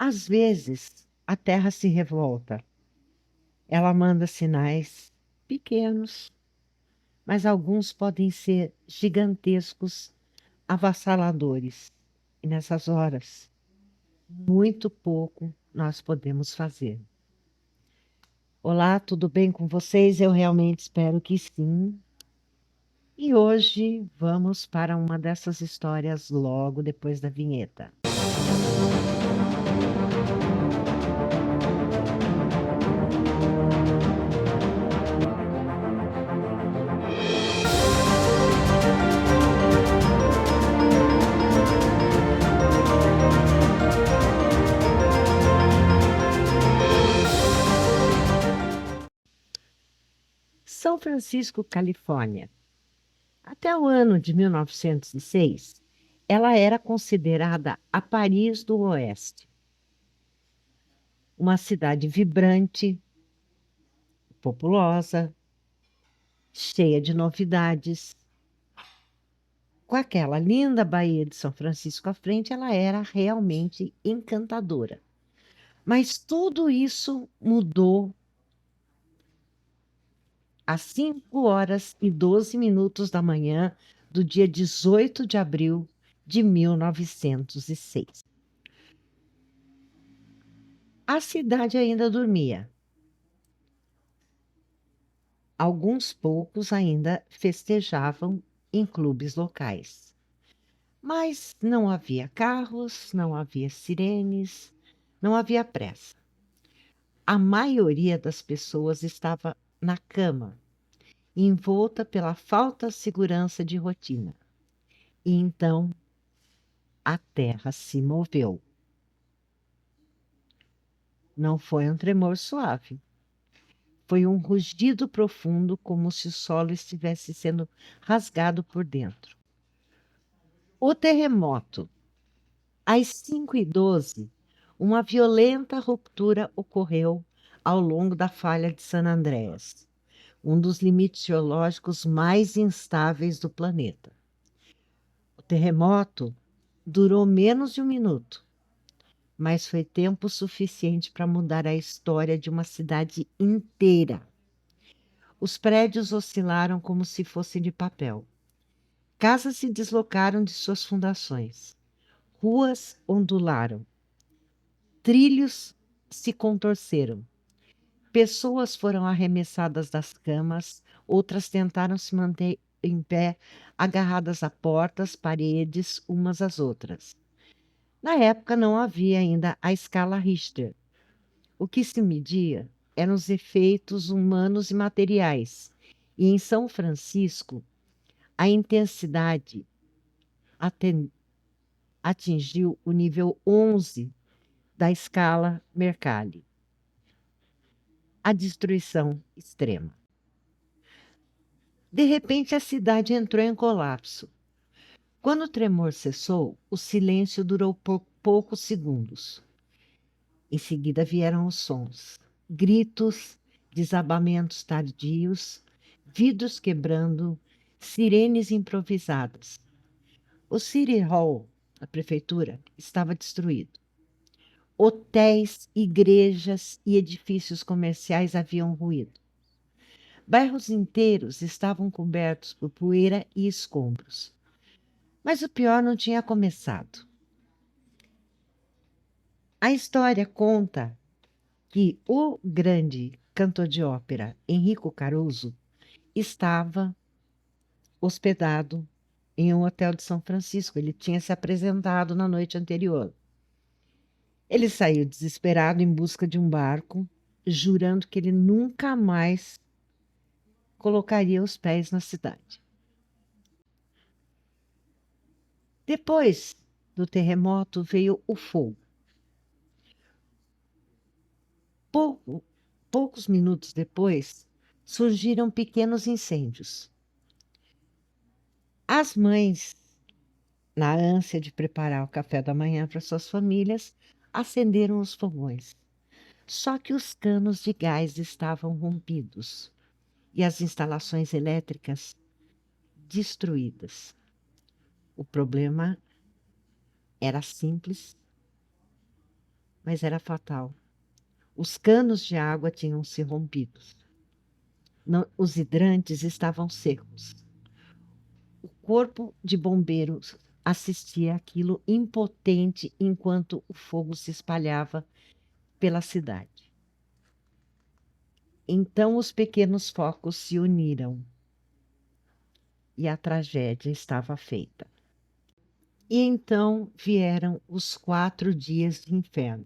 Às vezes, a Terra se revolta. Ela manda sinais pequenos, mas alguns podem ser gigantescos, avassaladores. E nessas horas, muito pouco nós podemos fazer. Olá, tudo bem com vocês? Eu realmente espero que sim. E hoje vamos para uma dessas histórias logo depois da vinheta. São Francisco, Califórnia. Até o ano de 1906, ela era considerada a Paris do Oeste, uma cidade vibrante, populosa, cheia de novidades. Com aquela linda Baía de São Francisco à frente, ela era realmente encantadora. Mas tudo isso mudou às 5 horas e 12 minutos da manhã do dia 18 de abril de 1906. A cidade ainda dormia. Alguns poucos ainda festejavam em clubes locais. Mas não havia carros, não havia sirenes, não havia pressa. A maioria das pessoas estava na cama, envolta pela falta de segurança de rotina. E então a terra se moveu. Não foi um tremor suave. Foi um rugido profundo, como se o solo estivesse sendo rasgado por dentro. O terremoto. Às 5h12, uma violenta ruptura ocorreu ao longo da falha de San Andreas, um dos limites geológicos mais instáveis do planeta. O terremoto durou menos de um minuto, mas foi tempo suficiente para mudar a história de uma cidade inteira. Os prédios oscilaram como se fossem de papel. Casas se deslocaram de suas fundações. Ruas ondularam. Trilhos se contorceram. Pessoas foram arremessadas das camas, outras tentaram se manter em pé, agarradas a portas, paredes, umas às outras. Na época não havia ainda a escala Richter. O que se media eram os efeitos humanos e materiais. E em São Francisco, a intensidade atingiu o nível 11 da escala Mercalli. A destruição extrema. De repente, a cidade entrou em colapso. Quando o tremor cessou, o silêncio durou por poucos segundos. Em seguida vieram os sons, gritos, desabamentos tardios, vidros quebrando, sirenes improvisadas. O City Hall, a prefeitura, estava destruído. Hotéis, igrejas e edifícios comerciais haviam ruído. Bairros inteiros estavam cobertos por poeira e escombros. Mas o pior não tinha começado. A história conta que o grande cantor de ópera Enrico Caruso estava hospedado em um hotel de São Francisco. Ele tinha se apresentado na noite anterior. Ele saiu desesperado em busca de um barco, jurando que ele nunca mais colocaria os pés na cidade. Depois do terremoto veio o fogo. Poucos minutos depois, surgiram pequenos incêndios. As mães, na ânsia de preparar o café da manhã para suas famílias, acenderam os fogões. Só que os canos de gás estavam rompidos e as instalações elétricas destruídas. O problema era simples mas era fatal. Os canos de água tinham se rompido. Os hidrantes estavam secos. O corpo de bombeiros assistia àquilo impotente enquanto o fogo se espalhava pela cidade. Então os pequenos focos se uniram e a tragédia estava feita. E então vieram os 4 dias de inferno.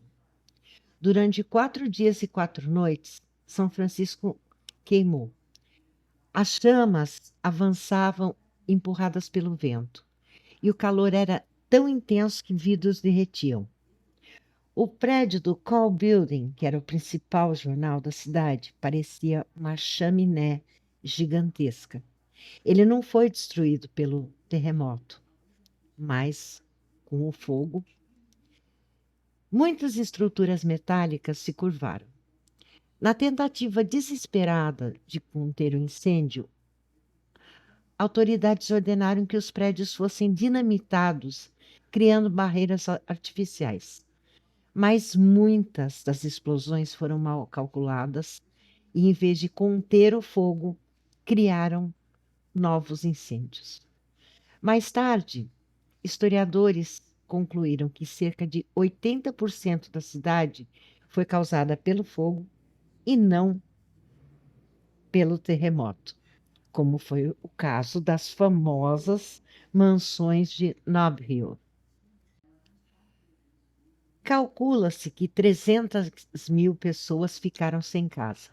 Durante 4 dias e 4 noites, São Francisco queimou. As chamas avançavam empurradas pelo vento, e o calor era tão intenso que vidros derretiam. O prédio do Call Building, que era o principal jornal da cidade, parecia uma chaminé gigantesca. Ele não foi destruído pelo terremoto, mas com o fogo, muitas estruturas metálicas se curvaram. Na tentativa desesperada de conter o incêndio, autoridades ordenaram que os prédios fossem dinamitados, criando barreiras artificiais. Mas muitas das explosões foram mal calculadas e, em vez de conter o fogo, criaram novos incêndios. Mais tarde, historiadores concluíram que cerca de 80% da cidade foi causada pelo fogo e não pelo terremoto, como foi o caso das famosas mansões de Nob Hill. Calcula-se que 300 mil pessoas ficaram sem casa.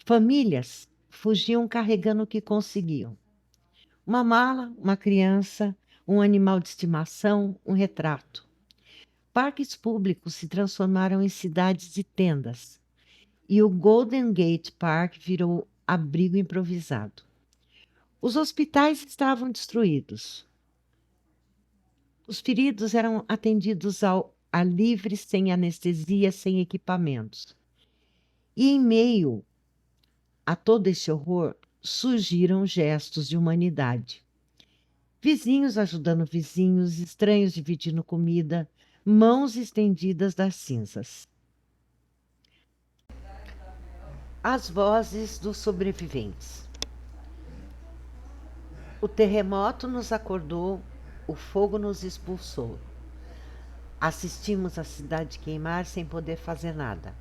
Famílias fugiam carregando o que conseguiam: uma mala, uma criança, um animal de estimação, um retrato. Parques públicos se transformaram em cidades de tendas e o Golden Gate Park virou abrigo improvisado. Os hospitais estavam destruídos. Os feridos eram atendidos ao ar livre, sem anestesia, sem equipamentos. E em meio a todo esse horror, surgiram gestos de humanidade. Vizinhos ajudando vizinhos, estranhos dividindo comida, mãos estendidas das cinzas. As vozes dos sobreviventes. O terremoto nos acordou, o fogo nos expulsou. Assistimos a cidade queimar sem poder fazer nada.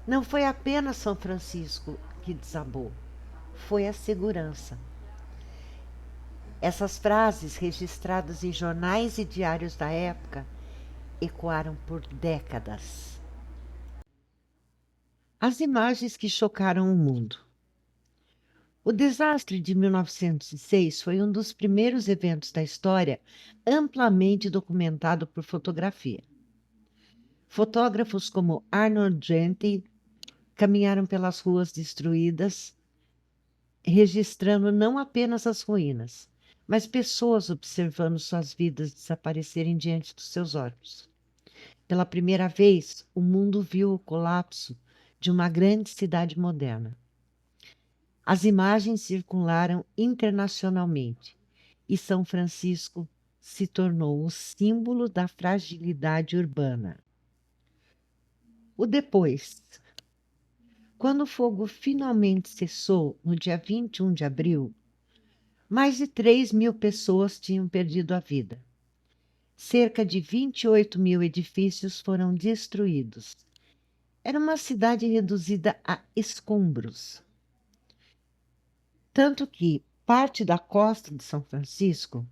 Não foi apenas São Francisco que desabou, foi a segurança. Essas frases, registradas em jornais e diários da época, ecoaram por décadas. As imagens que chocaram o mundo. O desastre de 1906 foi um dos primeiros eventos da história amplamente documentado por fotografia. Fotógrafos como Arnold Gentry caminharam pelas ruas destruídas, registrando não apenas as ruínas, mas pessoas observando suas vidas desaparecerem diante dos seus olhos. Pela primeira vez, o mundo viu o colapso de uma grande cidade moderna. As imagens circularam internacionalmente e São Francisco se tornou o símbolo da fragilidade urbana. O depois. Quando o fogo finalmente cessou, no dia 21 de abril, mais de 3 mil pessoas tinham perdido a vida. Cerca de 28 mil edifícios foram destruídos. Era uma cidade reduzida a escombros. Tanto que parte da costa de São Francisco,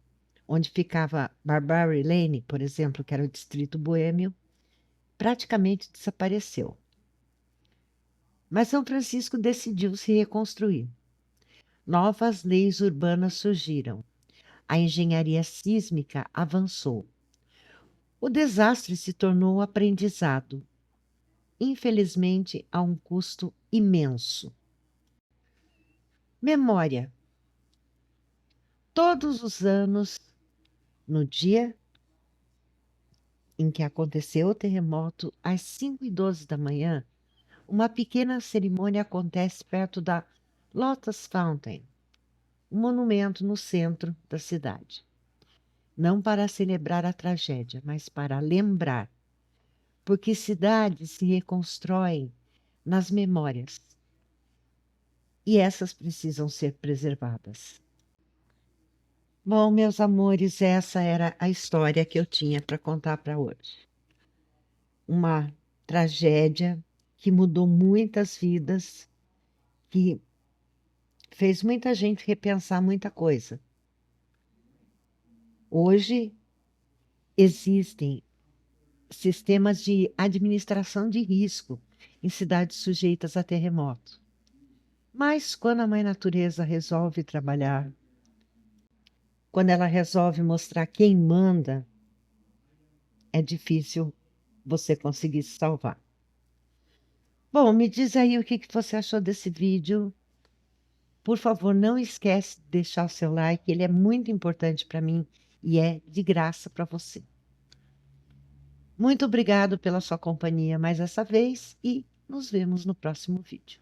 onde ficava Barbary Lane, por exemplo, que era o distrito boêmio, praticamente desapareceu. Mas São Francisco decidiu se reconstruir. Novas leis urbanas surgiram. A engenharia sísmica avançou. O desastre se tornou aprendizado, infelizmente a um custo imenso. Memória. Todos os anos, no dia em que aconteceu o terremoto, às 5h12 da manhã, uma pequena cerimônia acontece perto da Lotus Fountain, um monumento no centro da cidade. Não para celebrar a tragédia, mas para lembrar. porque cidades se reconstroem nas memórias e essas precisam ser preservadas. Bom, meus amores, essa era a história que eu tinha para contar para hoje. Uma tragédia que mudou muitas vidas, que fez muita gente repensar muita coisa. Hoje existem sistemas de administração de risco em cidades sujeitas a terremoto. Mas quando a Mãe Natureza resolve trabalhar, quando ela resolve mostrar quem manda, é difícil você conseguir se salvar. Bom, me diz aí o que você achou desse vídeo. Por favor, não esquece de deixar o seu like, ele é muito importante para mim e é de graça para você. Muito obrigado pela sua companhia mais essa vez e nos vemos no próximo vídeo.